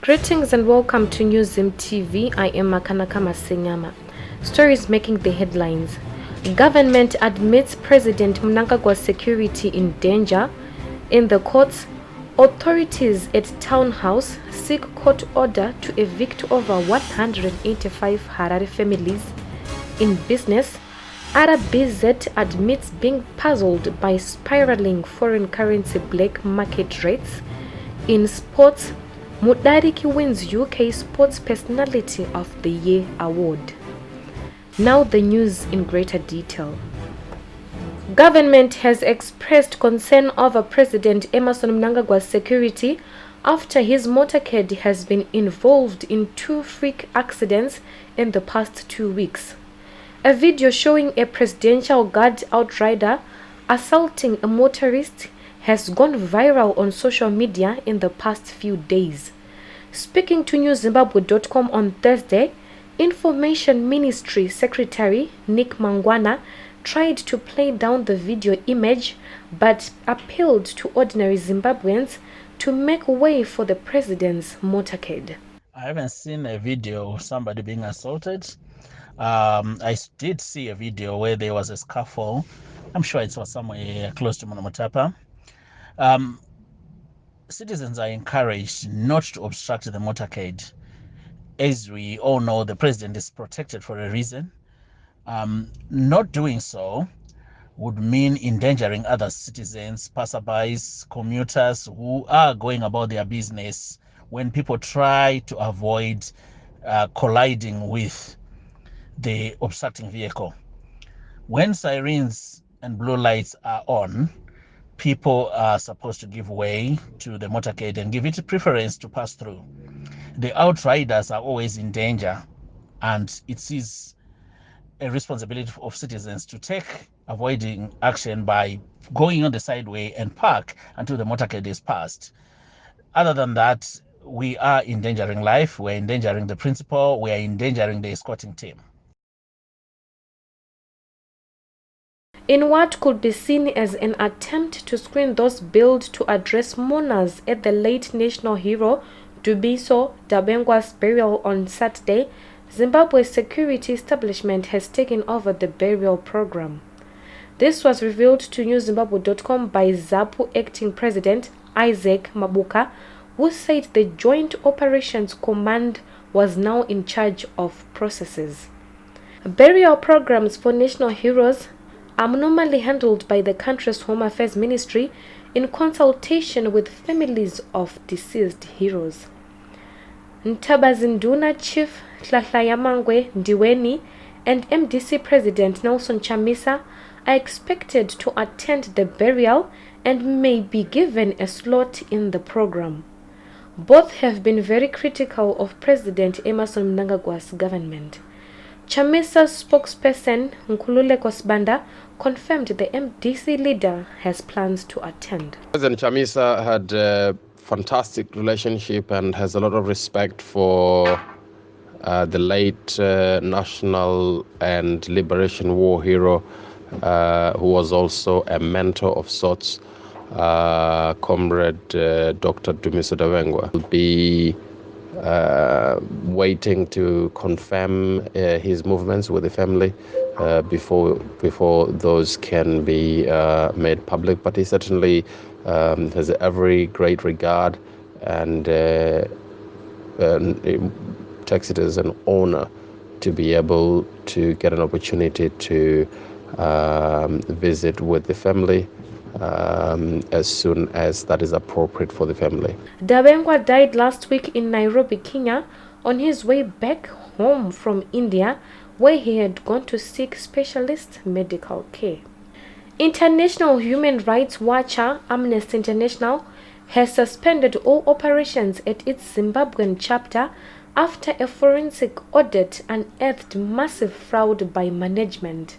Greetings and welcome to News Zim TV. I am Makanaka Masenyama. Stories making the headlines. Government admits President Mnangagwa's security in danger. In the courts, authorities at Town House seek court order to evict over 185 Harare families. In business, RBZ admits being puzzled by spiraling foreign currency black market rates. In sports, Mudariki wins UK Sports Personality of the Year award. Now the news in greater detail. Government has expressed concern over President Emmerson Mnangagwa's security after his motorcade has been involved in 2 freak accidents in the past 2 weeks. A video showing a presidential guard outrider assaulting a motorist has gone viral on social media in the past few days. Speaking to NewsZimbabwe.com on Thursday, Information Ministry Secretary Nick Mangwana tried to play down the video image but appealed to ordinary Zimbabweans to make way for the president's motorcade. I haven't seen a video of somebody being assaulted. I did see a video where there was a scuffle. I'm sure it was somewhere close to Monomotapa. Citizens are encouraged not to obstruct the motorcade. As we all know, the president is protected for a reason. Not doing so would mean endangering other citizens, passerbys, commuters who are going about their business when people try to avoid colliding with the obstructing vehicle. When sirens and blue lights are on, people are supposed to give way to the motorcade and give it preference to pass through. The outriders are always in danger, and it is a responsibility of citizens to take avoiding action by going on the sideway and park until the motorcade is passed. Other than that, we are endangering life, we're endangering the principal, we are endangering the escorting team. In what could be seen as an attempt to screen those billed to address mourners at the late national hero Dubiso Dabengwa's burial on Saturday, Zimbabwe's security establishment has taken over the burial program. This was revealed to NewsZimbabwe.com by ZAPU acting president Isaac Mabuka, who said the Joint Operations Command was now in charge of processes. Burial programs for national heroes are normally handled by the country's Home Affairs Ministry in consultation with families of deceased heroes. Ntabazinduna Chief Hlahlayamangwe Ndiweni and MDC President Nelson Chamisa are expected to attend the burial and may be given a slot in the program. Both have been very critical of President Emmerson Mnangagwa's government. Chamisa's spokesperson Nkululeko Sibanda confirmed the MDC leader has plans to attend. President Chamisa had a fantastic relationship and has a lot of respect for the late National and Liberation War hero, who was also a mentor of sorts, Comrade Dr. Dumiso Dabengwa. Will be waiting to confirm his movements with the family before those can be made public. But he certainly has every great regard and takes it as an honor to be able to get an opportunity to visit with the family as soon as that is appropriate for the family. Dabengwa died last week in Nairobi, Kenya, on his way back home from India, where he had gone to seek specialist medical care. International Human Rights Watcher Amnesty International has suspended all operations at its Zimbabwean chapter after a forensic audit unearthed massive fraud by management.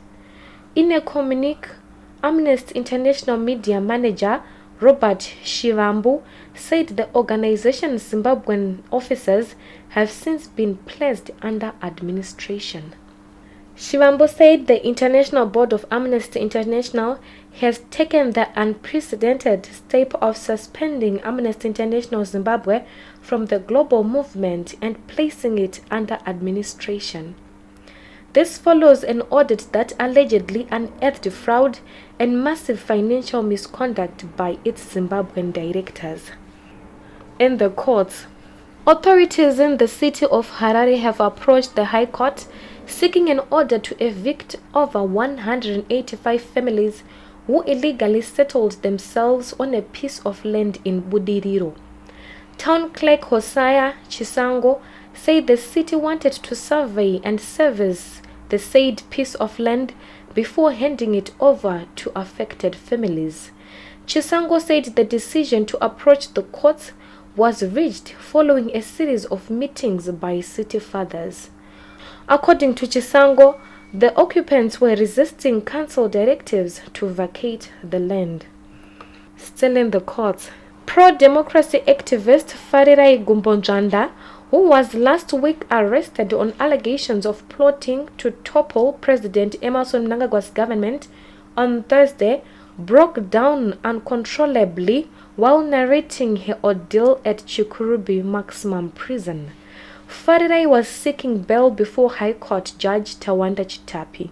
In a communique, Amnesty International media manager Robert Shivambu said the organization's Zimbabwean officers have since been placed under administration. Shivambu said the International Board of Amnesty International has taken the unprecedented step of suspending Amnesty International Zimbabwe from the global movement and placing it under administration. This follows an audit that allegedly unearthed fraud and massive financial misconduct by its Zimbabwean directors. In the courts, authorities in the city of Harare have approached the High Court seeking an order to evict over 185 families who illegally settled themselves on a piece of land in Budiriro. Town Clerk Hosea Chisango said the city wanted to survey and service the said piece of land before handing it over to affected families. Chisango said the decision to approach the courts was reached following a series of meetings by city fathers. According to Chisango, the occupants were resisting council directives to vacate the land. Still in the courts, pro-democracy activist Farirai Gumbonjanda, who was last week arrested on allegations of plotting to topple President Emmerson Mnangagwa's government, on Thursday broke down uncontrollably while narrating her ordeal at Chikurubi Maximum Prison. Farirai was seeking bail before High Court Judge Tawanda Chitapi.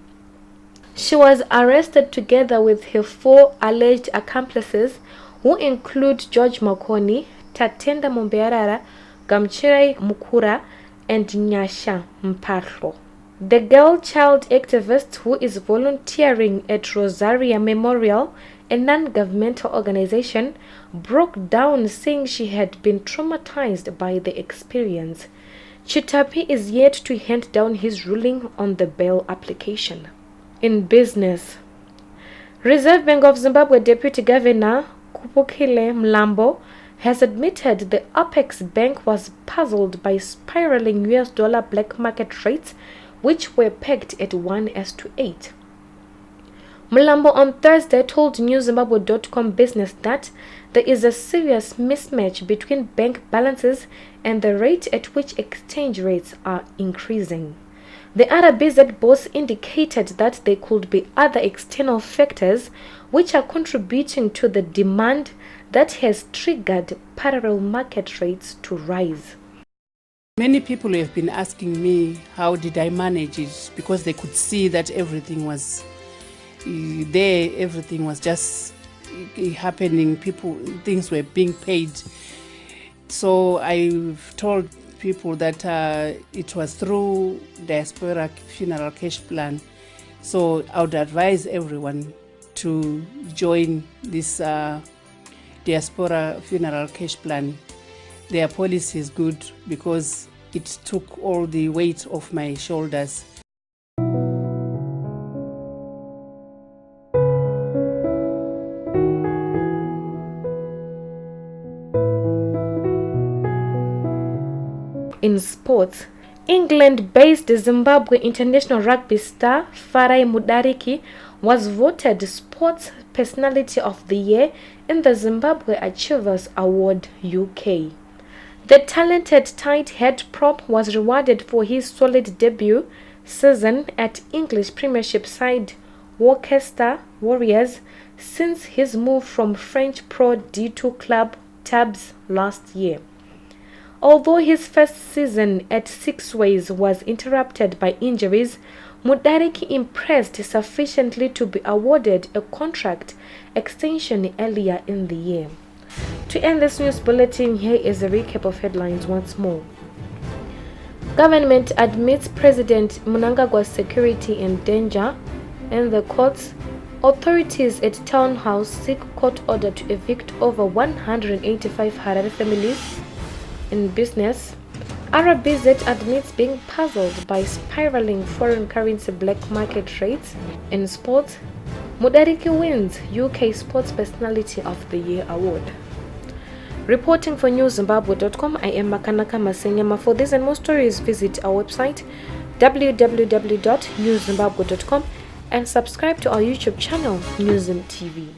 She was arrested together with her 4 alleged accomplices, who include George Makoni, Tatenda Mumbearara, Gamchirai Mukura, and Nyasha Mpahlo. The girl child activist, who is volunteering at Rosaria Memorial, a non-governmental organization, broke down saying she had been traumatized by the experience. Chitapi is yet to hand down his ruling on the bail application. In business, Reserve Bank of Zimbabwe Deputy Governor Kupukile Mlambo has admitted the Apex Bank was puzzled by spiraling US dollar black market rates, which were pegged at 1:8. Mlambo on Thursday told NewZimbabwe.com Business that there is a serious mismatch between bank balances and the rate at which exchange rates are increasing. The RBZ boss indicated that there could be other external factors which are contributing to the demand that has triggered parallel market rates to rise. Many people have been asking me how did I manage it, because they could see that everything was there, everything was just happening, things were being paid. So I've told people that it was through Diaspora Funeral Cash Plan. So I would advise everyone to join this Diaspora Funeral Cash Plan. Their policy is good because it took all the weight off my shoulders. In sports, England-based Zimbabwe international rugby star Farai Mudariki was voted Sports Personality of the Year in the Zimbabwe Achievers Award UK. The talented tight head prop was rewarded for his solid debut season at English Premiership side Worcester Warriors since his move from French Pro D2 club Tabs last year. Although his first season at Sixways was interrupted by injuries, Mudariki impressed sufficiently to be awarded a contract extension earlier in the year. To end this news bulletin, here is a recap of headlines once more. Government admits President Mnangagwa's security in danger. In the courts, authorities at Town House seek court order to evict over 185 Harare families. In business, RBZ admits being puzzled by spiraling foreign currency black market rates. In sports, Mudariki wins UK Sports Personality of the Year award. Reporting for NewZimbabwe.com, I am Makanaka Masenyama. For this and more stories, visit our website www.newzimbabwe.com and subscribe to our YouTube channel, NewZim TV.